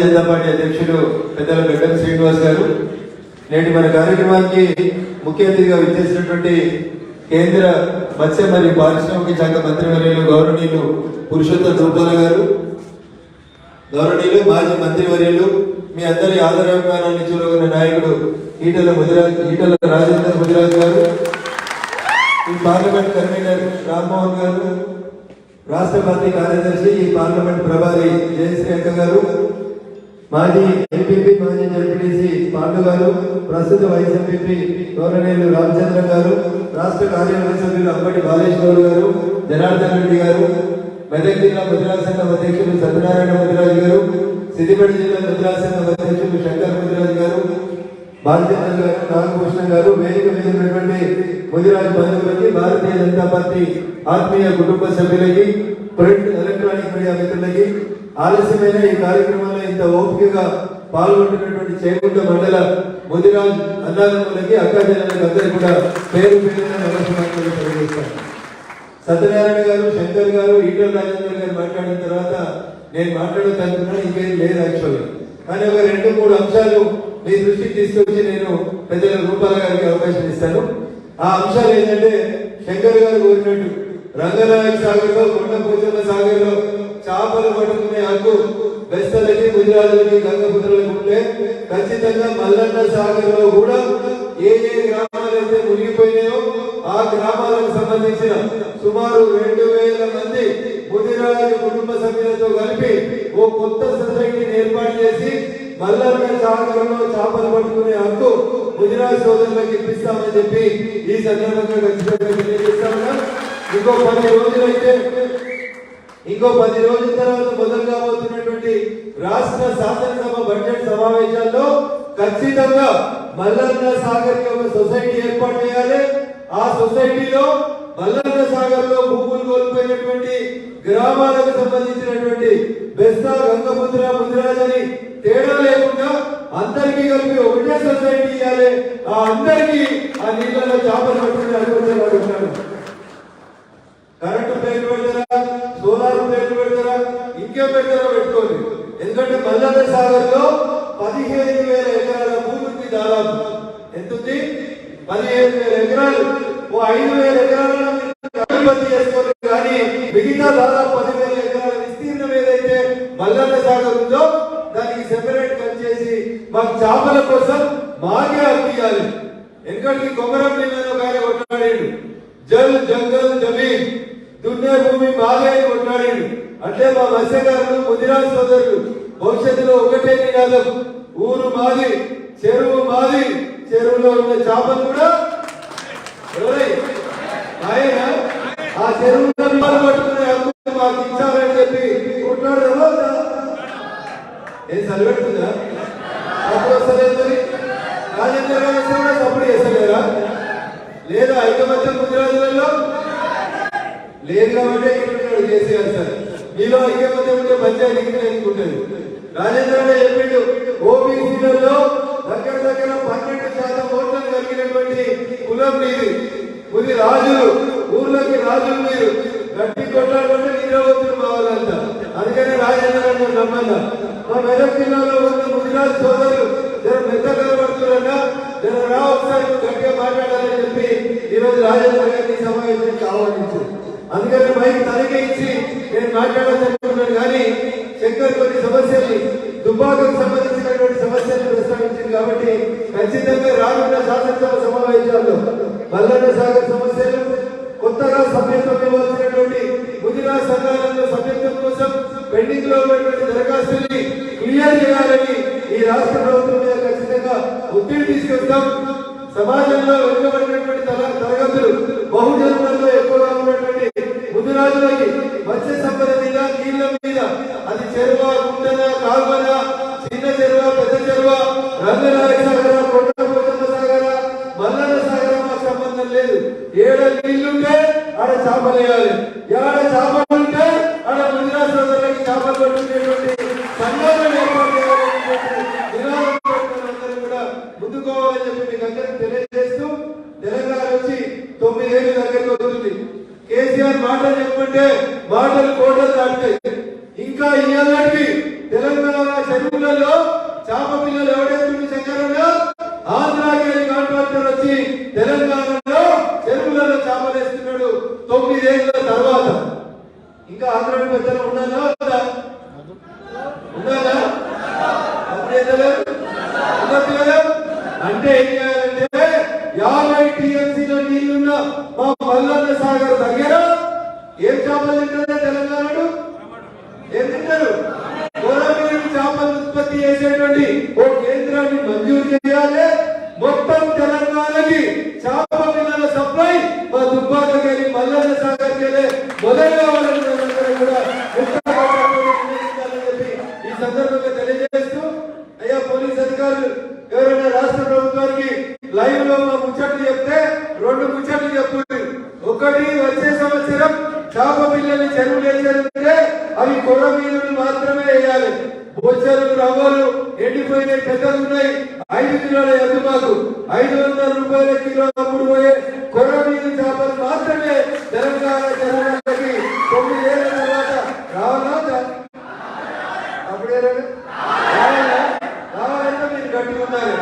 Janata party అధ్యక్షుడు పెద్దల గడ్డం శ్రీనివాస్ గారు, నేటి మన కార్యక్రమానికి ముఖ్య అతిథిగా విచ్చేసినటువంటి కేంద్ర మత్స్య మరియు పారిశ్రామిక శాఖ మంత్రివర్యులు గౌరవనీయులు పురుషోత్తం రూపాల గారు, గౌరవనీయులు మాజీ మంత్రివర్యులు, మీ అందరి ఆదరాభిమానాన్ని చూరగొన్న నాయకుడు ఈటల రాజేందర్ ముదిరాజ్ గారు, ఈ పార్లమెంట్ కన్వీనర్ రామ్మోహన్ గారు, రాష్ట్ర పార్టీ కార్యదర్శి ఈ పార్లమెంట్ ప్రభారి జయశ్రీ అక్క గారు, మాజీ ఎంపీపీ మాజీ జడ్పీటీసీ పాండు గారు, ప్రస్తుత వైస్ ఎంపీపీ గౌరవనీయులు రామచంద్ర గారు, రాష్ట్ర కార్యవర్గ సభ్యులు అంబటి బాలేశ్వర్ గారు, జనార్దన్ రెడ్డి గారు, మెదక్ జిల్లా ముదిరాజ్ సంఘం అధ్యక్షులు సత్యనారాయణ ముదిరాజ్ గారు, సిద్దిపేట జిల్లా ముదిరాజ్ సంఘం అధ్యక్షులు శంకర్ ముదిరాజ్ గారు, బాలచంద్ర గారు, నాగభూషణ గారు, వేదిక మీద ఉన్నటువంటి ముదిరాజ్ బంధువులకి, భారతీయ జనతా పార్టీ ఆత్మీయ కుటుంబ సభ్యులకి, ప్రింట్ ఎలక్ట్రానిక్ మీడియా మిత్రులకి, ఆలస్యమైన ఈ కార్యక్రమంలో ఇంత ఓపికగా పాల్గొంటున్నటువంటి చేకుంట మండల ముదిరాజ్ అన్నదమ్ములకి, అక్కాచెల్లెలకు అందరికీ కూడా పేరు పేరున నమస్కారాలు తెలియజేస్తాను. సత్యనారాయణ గారు, శంకర్ గారు, ఈటల రాజేందర్ గారు మాట్లాడిన తర్వాత నేను మాట్లాడతానుకున్నాను, ఇంకేం లేదు యాక్చువల్గా. కానీ ఒక 2-3 అంశాలు మీ దృష్టికి తీసుకొచ్చి నేను పెద్దల రూపాల గారికి అవకాశం ఇస్తాను. ఆ అంశాలు ఏంటంటే, శంకర్ గారు కోరినట్టు రంగనాయక సాగర్ లో, కొండపోచమ్మ సాగర్ లో చేపలు పట్టుకునే హక్కు బెస్తలకి, గుజరాతులకి, గంగపుత్రులకు ఉంటే ఖచ్చితంగా మల్లన్న సాగర్ లో కూడా ఏ గ్రామాలు అయితే మునిగిపోయినాయో ఆ గ్రామాలకు సంబంధించిన సుమారు 2000 మంది ముదిరాజు కుటుంబ సభ్యులతో కలిపి ఓ కొత్త సొసైటీని ఏర్పాటు చేసి మల్లన్న సాగర్ లో చేపలు పట్టుకునే హక్కు ముదిరాజు సోదరులకు ఇప్పిస్తామని చెప్పి ఈ సందర్భంగా ఖచ్చితంగా తెలియజేస్తామన్నా. ఇంకో 10 రోజుల తర్వాత మొదలు కాబోతున్నటువంటి రాష్ట్ర శాసనసభ బడ్జెట్ సమావేశాల్లో ఖచ్చితంగా మల్లన్న సాగర్ కి ఒక సొసైటీ ఏర్పాటు చేయాలి. ఆ సొసైటీలో మల్లన్న సాగర్ లో భూములు కోల్పోయినటువంటి గ్రామాలకు సంబంధించినటువంటి బెస్తా, గంగపుత్ర, ముదిరాజ్ అని తేడా లేకుండా అందరికీ కలిపి ఒకటే సొసైటీ ఇవ్వాలి. ఆ అందరికీ ఆ నీళ్ళలో చేపలు పట్టుకుని అనుకుంటున్నాడు. కరెంటు ప్లేట్లు పెడతారా, సోలార్ ప్లేట్లు పెడతారా, ఇంకేం పెడతారో పెట్టుకోండి. ఎందుకంటే మల్లన్న సాగర్ లో 15,000 ఎకరాల భూమికి దాదాపు ఎంతుంది, 15,000 ఎకరాలు. ఓ 5,000 ఎకరాలను అభివృద్ధి చేసుకోవాలి. కానీ మిగతా దాదాపు 10,000 ఎకరాల విస్తీర్ణం ఏదైతే మల్లన్న సాగర్ ఉందో దానికి సెపరేట్ కట్ చేసి మాకు చేపల కోసం మాకే అప్పియాలి. ఎందుకంటే కొమరం నీళ్ళను కానీ కొట్లాడాడు, జల్ జంగల్ జమీన్ దున్నే భూమి మాదే అని కొట్లాడాడు. అంటే మా మత్స్యకారులు, ముదిరాజ్ సోదరులు భవిష్యత్తులో ఒకటే నినాదం, ఊరు మాది, చెరువు మాది, చెరువులో ఉన్న చేపలు కూడా ఆయన ఆ చెరువులో పట్టుకునే హక్కు మాకు ఇచ్చారని చెప్పి కొట్లాడారు. ఏం చదివెడుతుందా? అప్పుడు వస్తలేదు. రాజేంద్ర గారు వస్తే కూడా సపోర్ట్ చేస్తలేరా? లేదా ఐకమత్యం గుజరాతులలో లేదు కాబట్టి ఇక్కడ కేసీఆర్ సార్ మీలో ఐకమత్యం ఉంటే పంచాయతీకి ఎన్నుకుంటుంది. రాజేంద్ర గారు చెప్పిండు, ఓబీసీలలో దగ్గర 12% ఓట్లను కలిగినటువంటి కులం మీది, ముది రాజులు, ఊర్లోకి రాజులు మీరు గట్టి కొట్లాడుకుంటే నిద్రపోతున్నారు మా వాళ్ళంతా. అందుకని రాజేంద్ర గారు నమ్మన్నా. మా మెదక్ జిల్లాలో ఉన్న ముదిరాజ్ సోదరులు జర మెత్త కనబడుతున్నారన్నా, జర రా ఒకసారి గట్టిగా మాట్లాడాలని చెప్పి ఈరోజు రాజేంద్ర గారిని సమావేశానికి ఆహ్వానించారు. అందుకని మైక్ తనకే ఇచ్చి నేను మాట్లాడాలనుకుంటున్నాను. కానీ శంకర్ కొన్ని సమస్యల్ని, దుబ్బాకకు సంబంధించినటువంటి సమస్యలను ప్రస్తావించింది. కాబట్టి ఖచ్చితంగా రానున్న శాసనసభ సమావేశాల్లో మల్లన్న సాగర్ సమస్యలు, కొత్తగా సభ్యత్వం ఇవ్వాల్సినటువంటి ముదిరాజ్ సంఘాలలో సభ్యత్వం కోసం పెండింగ్ లో ఉన్నటువంటి దరఖాస్తుల్ని క్లియర్ చేయాలని ఈ రాష్ట్ర ప్రభుత్వం మీద ఖచ్చితంగా ఒత్తిడి తీసుకొస్తాం. సమాజంలో వెనుకబడినటువంటి తరగతులు, బహుజనులలో ఎక్కువగా ఉన్నటువంటి ముదిరాజులకి మత్స్య సంపద మీద, నీళ్ల మీద, అది చెరువ, గుంటన, కాల్వన, చిన్న చెరువ, పెద్ద చెరువ, రంగనాయక సాగర, కొండపోచమ్మ సాగర, మల్లన్న సాగర మాకు సంబంధం లేదు. ఏడ నీళ్లుంటే ఆడ చేపలు వేయాలి, ఏడ చేపలుంటే ఆడ ముదిరాజు సోదరులకి చేపలు పట్టుకునేటువంటి సంఘాలను ఏర్పాటు చేయాలని కూడా ముందుకోవాలని చెప్పి మీకు అందరికి తెలియజేస్తూ, తెలంగాణ వచ్చి 9 ఏళ్ళు దగ్గరకు వస్తుంది. కేసీఆర్ మాటలు చెప్పంటే మాటలు కోటలు దాటుతాయి. ఇంకా ఇయ్యాలకి తెలంగాణ చెరువులలో చేతలేదు ఉండొచ్చు కదా. అంటే ఏం చేయాలంటే 50 టీఎంసీలో నీళ్లున్న మా మల్లన్న సాగర్ దగ్గర ఏం చేపలు తింటారే తెలంగాణకు? ఏం తింటారు? కొరమీను చేపలు ఉత్పత్తి చేసేటువంటి ఓ కేంద్రాన్ని మంజూరు చేయాలి. మొత్తం తెలంగాణకి చేప పిల్లల సప్లై మా దుబ్బాకకి వెళ్ళి మల్లన్న సాగర్కి వెళ్ళి మొదలు కావాలని కూడా ఈ సందర్భంగా తెలియజేస్తూ, అయ్యా పోలీస్ అధికారులు ఎవరైనా రాష్ట్ర ప్రభుత్వానికి లైవ్ లో మా ముచ్చట్లు చెప్తే 2 ముచ్చట్లు చెప్పుంది. ఒకటి, వచ్చే సంవత్సరం చేప పిల్లల్ని చెరువులు వేసేదంటే అవి కొరమీనులు మాత్రమే వేయాలి. బొచ్చలు రవ్వలు ఎండిపోయిన పెద్దలు ఉన్నాయి. 5 కిలోల ఎద్దు మాకు 500 రూపాయల కిలో అప్పుడు పోయే కొరమీను చేపలు మాత్రమే తెలంగాణ జనాలకి 9 ఏళ్ల తర్వాత రావాలా? అప్పుడే రావాలంటే మీరు గట్టిగా ఉన్నారు.